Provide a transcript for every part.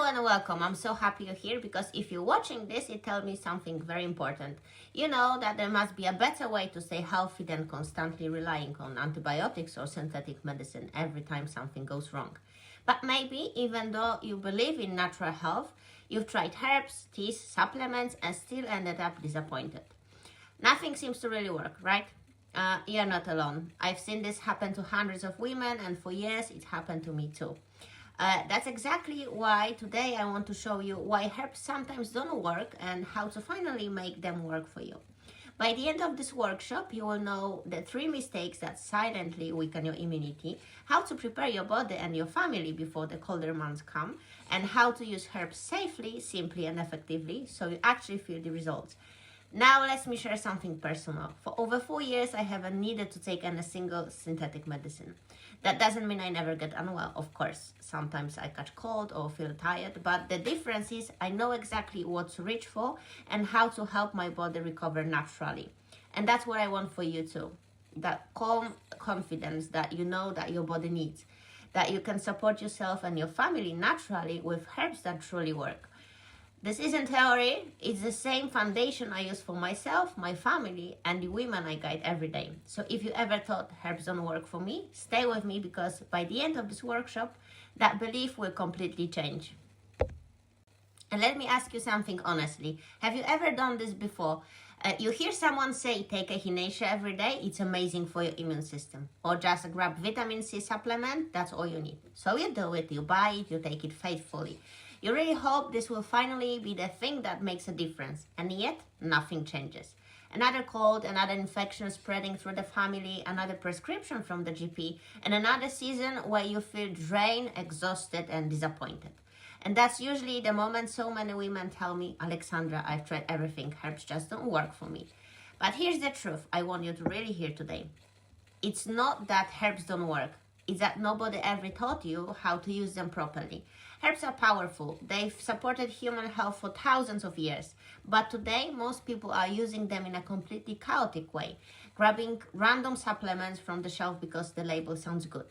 Hello and welcome. I'm so happy you're here because if you're watching this, it tells me something very important. You know that there must be a better way to stay healthy than constantly relying on antibiotics or synthetic medicine every time something goes wrong. But maybe even though you believe in natural health, you've tried herbs, teas, supplements and still ended up disappointed. Nothing seems to really work, right? You're not alone. I've seen this happen to hundreds of women, and for years it happened to me too. That's exactly why today I want to show you why herbs sometimes don't work and how to finally make them work for you. By the end of this workshop, you will know the 3 mistakes that silently weaken your immunity, how to prepare your body and your family before the colder months come, and how to use herbs safely, simply and effectively so you actually feel the results. Now let me share something personal. For over 4 years, I haven't needed to take any single synthetic medicine. That doesn't mean I never get unwell, of course. Sometimes I catch cold or feel tired, but the difference is I know exactly what to reach for and how to help my body recover naturally. And that's what I want for you too. That calm confidence that you know that your body needs. That you can support yourself and your family naturally with herbs that truly work. This isn't theory, it's the same foundation I use for myself, my family, and the women I guide every day. So if you ever thought herbs don't work for me, stay with me because by the end of this workshop, that belief will completely change. And let me ask you something honestly. Have you ever done this before? You hear someone say, take echinacea every day, it's amazing for your immune system. Or just grab vitamin C supplement, that's all you need. So you do it, you buy it, you take it faithfully. You really hope this will finally be the thing that makes a difference, and yet nothing changes. Another cold, another infection spreading through the family, another prescription from the GP, and another season where you feel drained, exhausted, and disappointed. And that's usually the moment so many women tell me, Aleksandra, I've tried everything, herbs just don't work for me. But here's the truth I want you to really hear today. It's not that herbs don't work. It's that nobody ever taught you how to use them properly. Herbs are powerful. They've supported human health for thousands of years. But today, most people are using them in a completely chaotic way. Grabbing random supplements from the shelf because the label sounds good.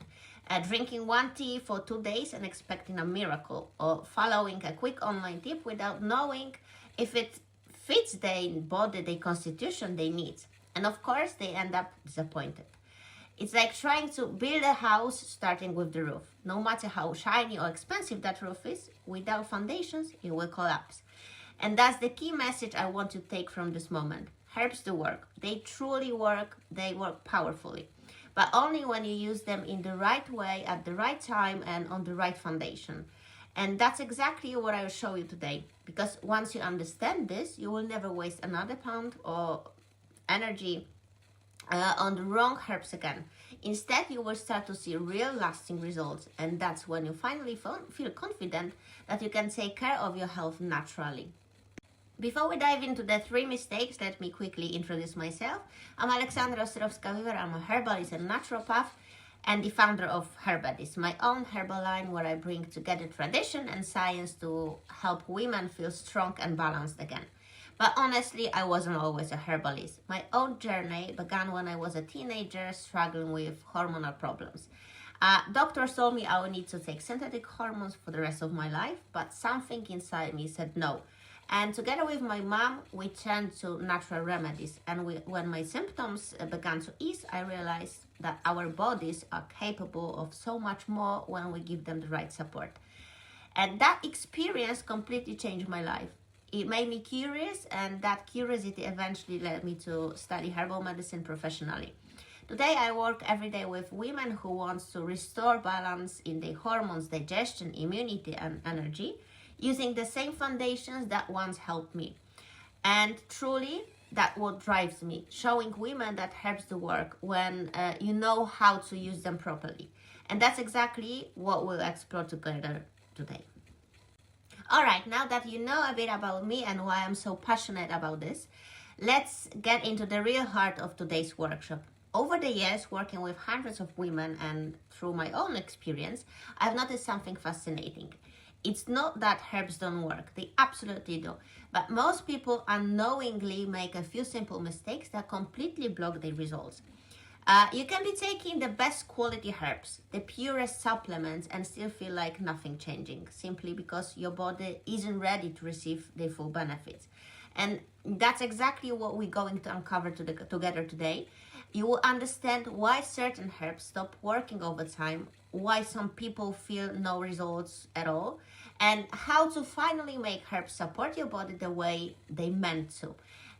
Drinking one tea for 2 days and expecting a miracle. Or following a quick online tip without knowing if it fits their body, their constitution, their needs. And of course, they end up disappointed. It's like trying to build a house starting with the roof. No matter how shiny or expensive that roof is, without foundations, it will collapse. And that's the key message I want to take from this moment. Herbs do work. They truly work. They work powerfully. But only when you use them in the right way, at the right time, and on the right foundation. And that's exactly what I will show you today. Because once you understand this, you will never waste another pound or energy on the wrong herbs again. Instead, you will start to see real lasting results, and that's when you finally feel confident that you can take care of your health naturally. Before we dive into the 3 mistakes, let me quickly introduce myself. I'm Aleksandra Ostrowska-Wiwer. I'm a herbalist and naturopath and the founder of Herbedies, my own herbal line where I bring together tradition and science to help women feel strong and balanced again. But honestly, I wasn't always a herbalist. My own journey began when I was a teenager struggling with hormonal problems. Doctors told me I would need to take synthetic hormones for the rest of my life, but something inside me said no. And together with my mom, we turned to natural remedies. And when my symptoms began to ease, I realized that our bodies are capable of so much more when we give them the right support. And that experience completely changed my life. It made me curious, and that curiosity eventually led me to study herbal medicine professionally. Today, I work every day with women who want to restore balance in their hormones, digestion, immunity, and energy, using the same foundations that once helped me. And truly, that's what drives me, showing women that herbs do work when you know how to use them properly. And that's exactly what we'll explore together today. Alright, now that you know a bit about me and why I'm so passionate about this, let's get into the real heart of today's workshop. Over the years, working with hundreds of women and through my own experience, I've noticed something fascinating. It's not that herbs don't work, they absolutely do. But most people unknowingly make a few simple mistakes that completely block their results. You can be taking the best quality herbs, the purest supplements, and still feel like nothing changing, simply because your body isn't ready to receive the full benefits. And that's exactly what we're going to uncover together today. You will understand why certain herbs stop working over time, why some people feel no results at all, and how to finally make herbs support your body the way they meant to.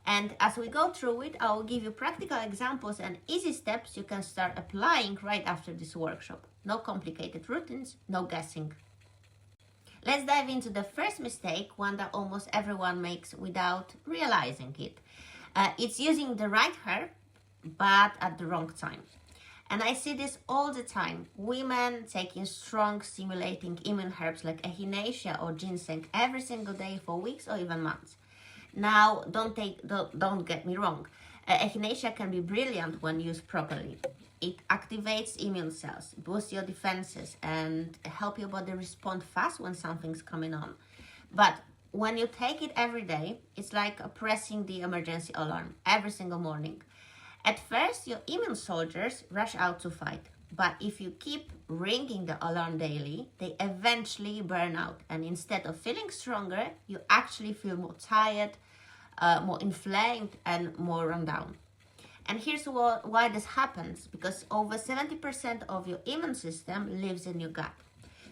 And as we go through it, I will give you practical examples and easy steps you can start applying right after this workshop. No complicated routines, no guessing. Let's dive into the first mistake, one that almost everyone makes without realizing it. It's using the right herb, but at the wrong time. And I see this all the time. Women taking strong, stimulating immune herbs like echinacea or ginseng every single day for weeks or even months. Now, don't get me wrong. Echinacea can be brilliant when used properly. It activates immune cells, boosts your defenses, and help your body respond fast when something's coming on. But when you take it every day, it's like pressing the emergency alarm every single morning. At first, your immune soldiers rush out to fight. But if you keep ringing the alarm daily, they eventually burn out. And instead of feeling stronger, you actually feel more tired, more inflamed, and more run down. And here's why this happens. Because over 70% of your immune system lives in your gut.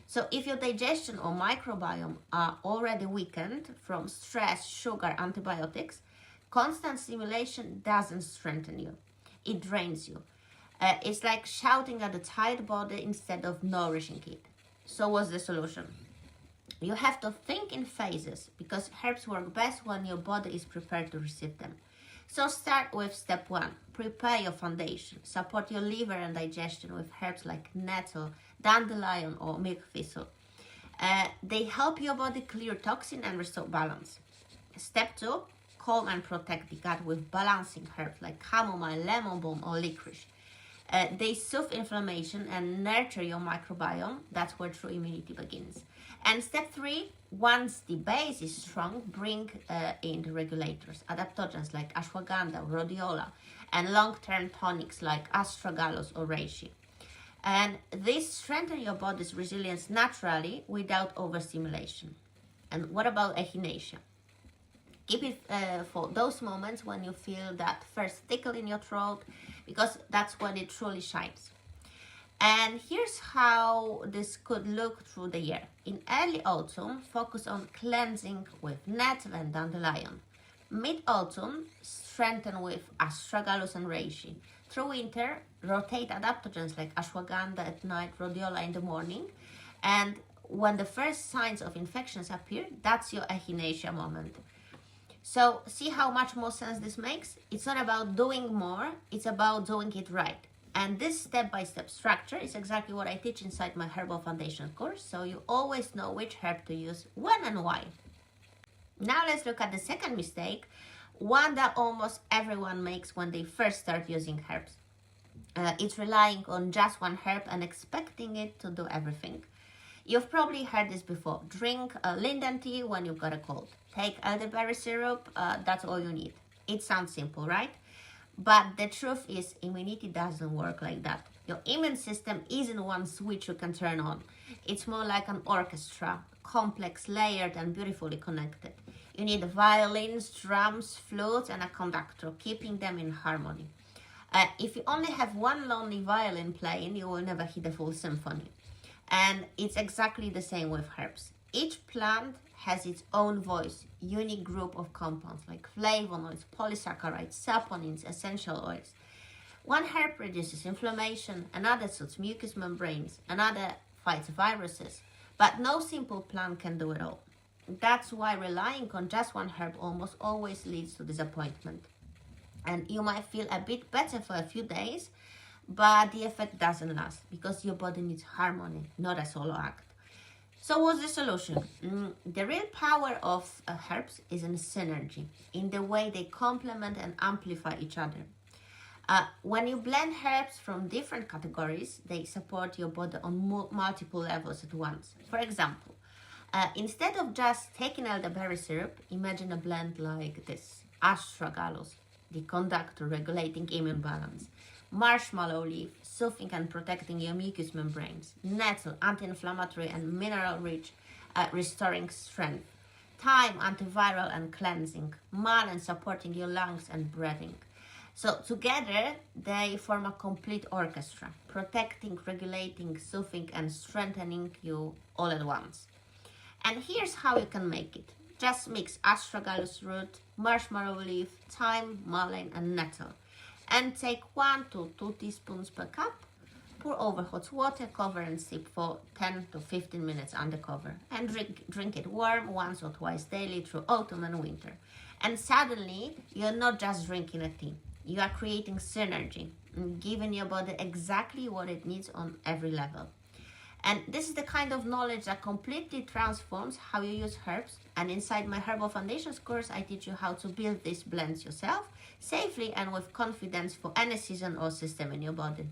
So if your digestion or microbiome are already weakened from stress, sugar, antibiotics, constant stimulation doesn't strengthen you. It drains you. It's like shouting at a tired body instead of nourishing it. So what's the solution? You have to think in phases because herbs work best when your body is prepared to receive them. So start with step 1. Prepare your foundation. Support your liver and digestion with herbs like nettle, dandelion or milk thistle. They help your body clear toxin and restore balance. Step 2. Calm and protect the gut with balancing herbs like chamomile, lemon balm or licorice. They soothe inflammation and nurture your microbiome. That's where true immunity begins. And step 3, once the base is strong, bring in the regulators, adaptogens like ashwagandha, rhodiola, and long-term tonics like astragalus or reishi. And these strengthen your body's resilience naturally without overstimulation. And what about echinacea? Keep it for those moments when you feel that first tickle in your throat, because that's when it truly shines. And here's how this could look through the year. In early autumn, focus on cleansing with nettle and dandelion. Mid-autumn, strengthen with astragalus and reishi. Through winter, rotate adaptogens like ashwagandha at night, rhodiola in the morning. And when the first signs of infections appear, that's your echinacea moment. So see how much more sense this makes? It's not about doing more, it's about doing it right. And this step-by-step structure is exactly what I teach inside my Herbal Foundation course, so you always know which herb to use, when and why. Now let's look at the second mistake, one that almost everyone makes when they first start using herbs. It's relying on just one herb and expecting it to do everything. You've probably heard this before. Drink linden tea when you've got a cold. Take elderberry syrup, that's all you need. It sounds simple, right? But the truth is, immunity doesn't work like that. Your immune system isn't one switch you can turn on. It's more like an orchestra, complex, layered, and beautifully connected. You need violins, drums, flutes, and a conductor, keeping them in harmony. If you only have one lonely violin playing, you will never hear the full symphony. And it's exactly the same with herbs. Each plant has its own voice, unique group of compounds like flavonoids, polysaccharides, saponins, essential oils. One herb reduces inflammation, another soothes mucous membranes, another fights viruses. But no simple plant can do it all. That's why relying on just one herb almost always leads to disappointment. And you might feel a bit better for a few days, but the effect doesn't last because your body needs harmony, not a solo act. So what's the solution? The real power of herbs is in synergy, in the way they complement and amplify each other. When you blend herbs from different categories, they support your body on multiple levels at once. For example, instead of just taking elderberry syrup, imagine a blend like this. Astragalus, the conductor regulating immune balance. marshmallow leaf, soothing and protecting your mucous membranes, nettle, anti-inflammatory and mineral-rich, restoring strength, thyme, antiviral and cleansing, mullein, supporting your lungs and breathing. So together they form a complete orchestra, protecting, regulating, soothing and strengthening you all at once. And here's how you can make it. Just mix astragalus root, marshmallow leaf, thyme, mullein and nettle. And take 1 to 2 teaspoons per cup. Pour over hot water, cover and sip for 10 to 15 minutes under cover. And drink it warm once or twice daily through autumn and winter. And suddenly, you're not just drinking a tea. You are creating synergy, giving your body exactly what it needs on every level. And this is the kind of knowledge that completely transforms how you use herbs. And inside my Herbal Foundations course, I teach you how to build these blends yourself, safely and with confidence for any season or system in your body.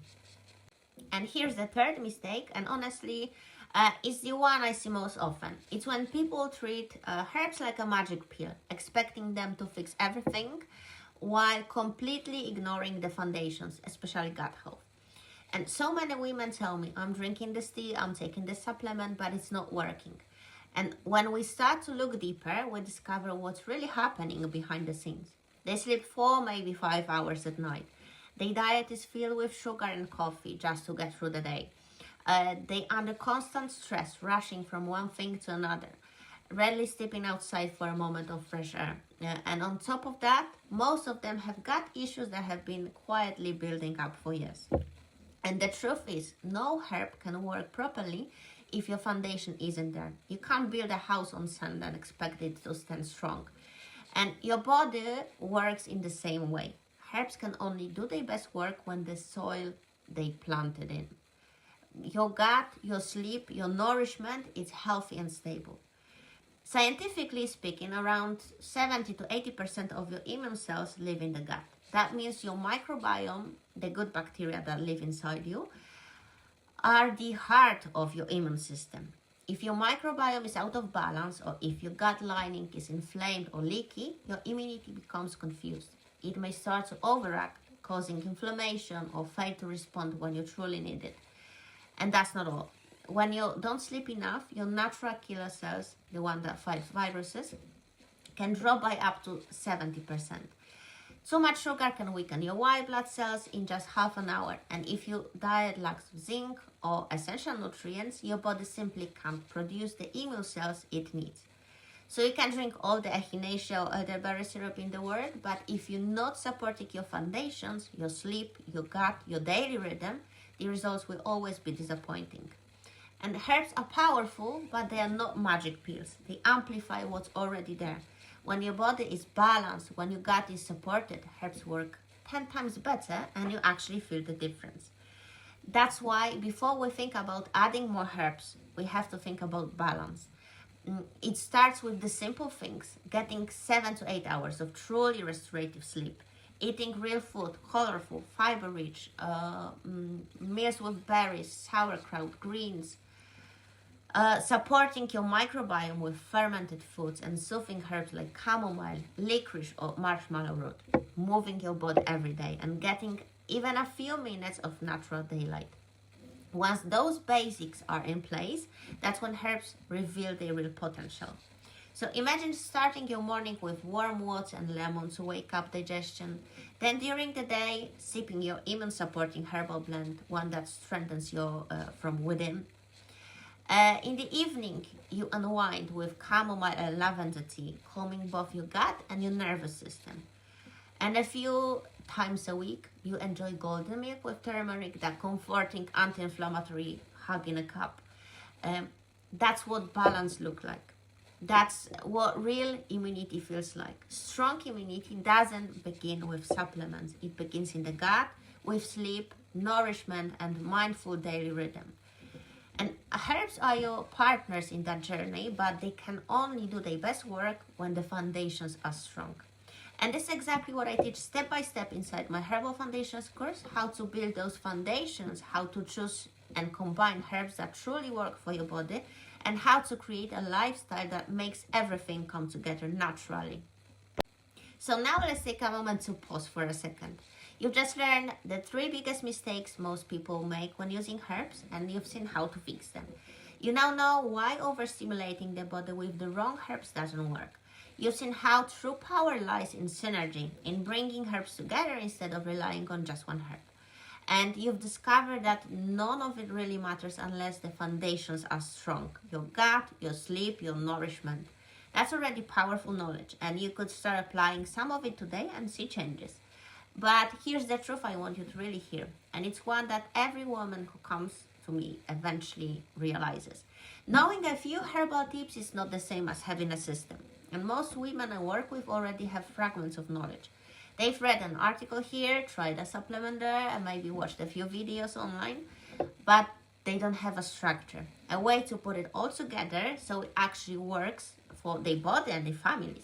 And here's the third mistake, and honestly, it's the one I see most often. It's when people treat herbs like a magic pill, expecting them to fix everything, while completely ignoring the foundations, especially gut health. And so many women tell me, I'm drinking this tea, I'm taking this supplement, but it's not working. And when we start to look deeper, we discover what's really happening behind the scenes. They sleep 4, maybe 5 hours at night. Their diet is filled with sugar and coffee just to get through the day. They under constant stress, rushing from one thing to another, rarely stepping outside for a moment of fresh air. And on top of that, most of them have gut issues that have been quietly building up for years. And the truth is, no herb can work properly if your foundation isn't there. You can't build a house on sand and expect it to stand strong. And your body works in the same way. Herbs can only do their best work when the soil they planted in. Your gut, your sleep, your nourishment is healthy and stable. Scientifically speaking, around 70 to 80% of your immune cells live in the gut. That means your microbiome, the good bacteria that live inside you, are the heart of your immune system. If your microbiome is out of balance, or if your gut lining is inflamed or leaky, your immunity becomes confused. It may start to overact, causing inflammation or fail to respond when you truly need it. And that's not all. When you don't sleep enough, your natural killer cells, the one that fights viruses, can drop by up to 70%. Too much sugar can weaken your white blood cells in just half an hour. And if your diet lacks zinc or essential nutrients, your body simply can't produce the immune cells it needs. So you can drink all the echinacea or elderberry syrup in the world, but if you're not supporting your foundations, your sleep, your gut, your daily rhythm, the results will always be disappointing. And herbs are powerful, but they are not magic pills. They amplify what's already there. When your body is balanced, when your gut is supported, herbs work 10 times better and you actually feel the difference. That's why before we think about adding more herbs, we have to think about balance. It starts with the simple things, getting 7 to 8 hours of truly restorative sleep, eating real food, colorful, fiber-rich, meals with berries, sauerkraut, greens, supporting your microbiome with fermented foods and soothing herbs like chamomile, licorice or marshmallow root, moving your body every day and getting even a few minutes of natural daylight. Once those basics are in place, that's when herbs reveal their real potential. So imagine starting your morning with warm water and lemon to wake up digestion. Then during the day, sipping your immune supporting herbal blend, one that strengthens you from within. In the evening, you unwind with chamomile and lavender tea, calming both your gut and your nervous system. And a few times a week, you enjoy golden milk with turmeric, that comforting anti-inflammatory hug in a cup. That's what balance looks like. That's what real immunity feels like. Strong immunity doesn't begin with supplements. It begins in the gut, with sleep, nourishment, and mindful daily rhythm. And herbs are your partners in that journey, but they can only do their best work when the foundations are strong. And this is exactly what I teach step by step inside my Herbal Foundations course, how to build those foundations, how to choose and combine herbs that truly work for your body, and how to create a lifestyle that makes everything come together naturally. So now let's take a moment to pause for a second. You've just learned the 3 biggest mistakes most people make when using herbs, and you've seen how to fix them. You now know why overstimulating the body with the wrong herbs doesn't work. You've seen how true power lies in synergy, in bringing herbs together instead of relying on just one herb. And you've discovered that none of it really matters unless the foundations are strong. Your gut, your sleep, your nourishment. That's already powerful knowledge, and you could start applying some of it today and see changes. But here's the truth I want you to really hear, and it's one that every woman who comes to me eventually realizes. Knowing a few herbal tips is not the same as having a system, and most women I work with already have fragments of knowledge. They've read an article here, tried a supplement there, and maybe watched a few videos online, but they don't have a structure, a way to put it all together so it actually works for their body and their families.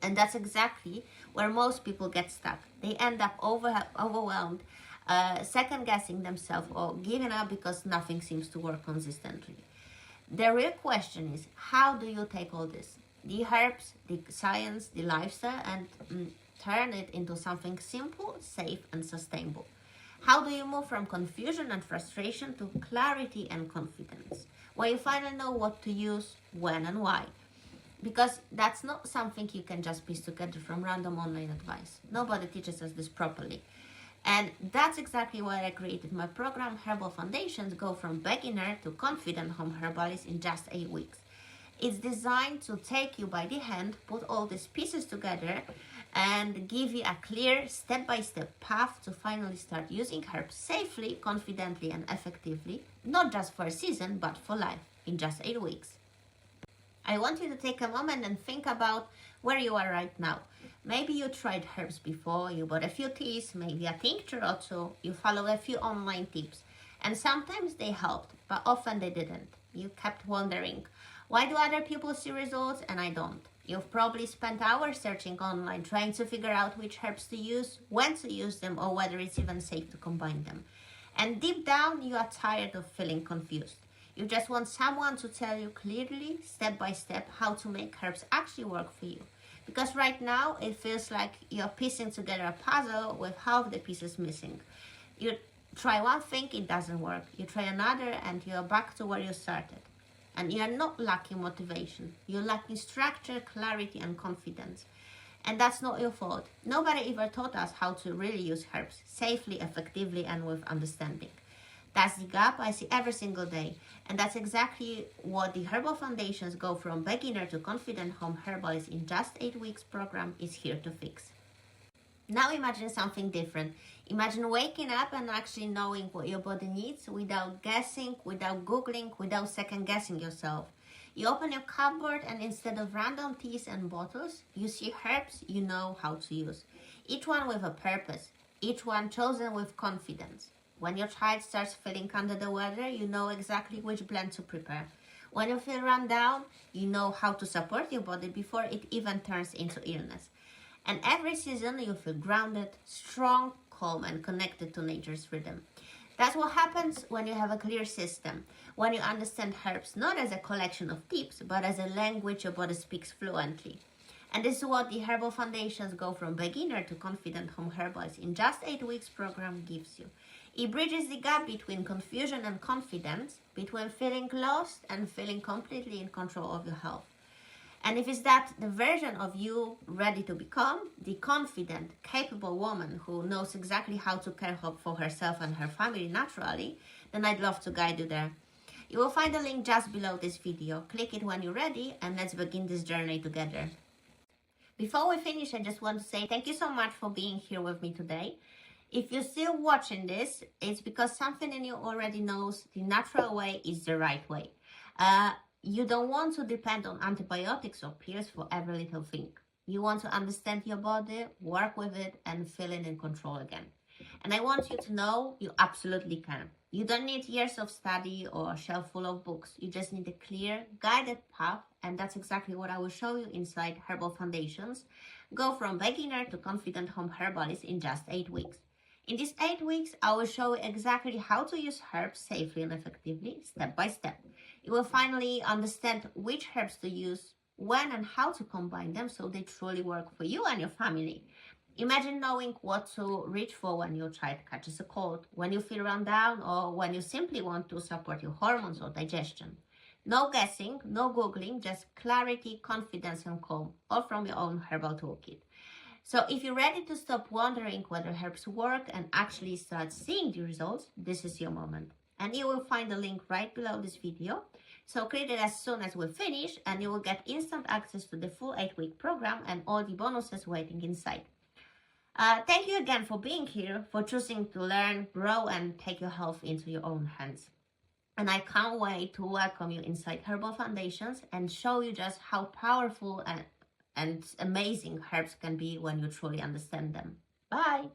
And that's exactly where most people get stuck. They end up overwhelmed, second-guessing themselves or giving up because nothing seems to work consistently. The real question is, how do you take all this, the herbs, the science, the lifestyle, and turn it into something simple, safe, and sustainable? How do you move from confusion and frustration to clarity and confidence, where you finally know what to use, when, and why? Because that's not something you can just piece together from random online advice. Nobody teaches us this properly. And that's exactly why I created my program, Herbal Foundations Go From Beginner to Confident Home Herbalist in just 8 weeks. It's designed to take you by the hand, put all these pieces together, and give you a clear step-by-step path to finally start using herbs safely, confidently, and effectively, not just for a season, but for life, in just 8 weeks. I want you to take a moment and think about where you are right now. Maybe you tried herbs before, you bought a few teas, maybe a tincture or two, you follow a few online tips, and sometimes they helped, but often they didn't. You kept wondering, why do other people see results and I don't? You've probably spent hours searching online, trying to figure out which herbs to use, when to use them, or whether it's even safe to combine them. And deep down, you are tired of feeling confused. You just want someone to tell you clearly, step by step, how to make herbs actually work for you. Because right now, it feels like you're piecing together a puzzle with half the pieces missing. You try one thing, it doesn't work. You try another, and you're back to where you started. And you're not lacking motivation. You're lacking structure, clarity, and confidence. And that's not your fault. Nobody ever taught us how to really use herbs safely, effectively, and with understanding. That's the gap I see every single day. And that's exactly what the Herbal Foundations Go From Beginner to Confident Home Herbalist in Just 8 Weeks program is here to fix. Now imagine something different. Imagine waking up and actually knowing what your body needs without guessing, without Googling, without second guessing yourself. You open your cupboard and instead of random teas and bottles, you see herbs you know how to use. Each one with a purpose, each one chosen with confidence. When your child starts feeling under the weather, you know exactly which blend to prepare. When you feel run down, you know how to support your body before it even turns into illness. And every season you feel grounded, strong, calm, and connected to nature's rhythm. That's what happens when you have a clear system, when you understand herbs not as a collection of tips, but as a language your body speaks fluently. And this is what the Herbal Foundations Go From Beginner to Confident Home Herbalist in Just 8 Weeks program gives you. It bridges the gap between confusion and confidence, between feeling lost and feeling completely in control of your health. And if it's that the version of you ready to become the confident, capable woman who knows exactly how to care for herself and her family naturally, then I'd love to guide you there. You will find the link just below this video. Click it when you're ready and let's begin this journey together. Before we finish, I just want to say thank you so much for being here with me today. If you're still watching this, it's because something in you already knows the natural way is the right way. You don't want to depend on antibiotics or pills for every little thing. You want to understand your body, work with it, and feel in control again. And I want you to know you absolutely can. You don't need years of study or a shelf full of books. You just need a clear, guided path, and that's exactly what I will show you inside Herbal Foundations. Go from beginner to confident home herbalist in just 8 weeks. In these 8 weeks, I will show you exactly how to use herbs safely and effectively, step by step. You will finally understand which herbs to use, when and how to combine them so they truly work for you and your family. Imagine knowing what to reach for when your child catches a cold, when you feel run down, or when you simply want to support your hormones or digestion. No guessing, no Googling, just clarity, confidence, and calm, all from your own herbal toolkit. So if you're ready to stop wondering whether herbs work and actually start seeing the results, this is your moment. And you will find the link right below this video. So create it as soon as we finish and you will get instant access to the full 8-week program and all the bonuses waiting inside. Thank you again for being here, for choosing to learn, grow, and take your health into your own hands. And I can't wait to welcome you inside Herbal Foundations and show you just how powerful and amazing herbs can be when you truly understand them. Bye!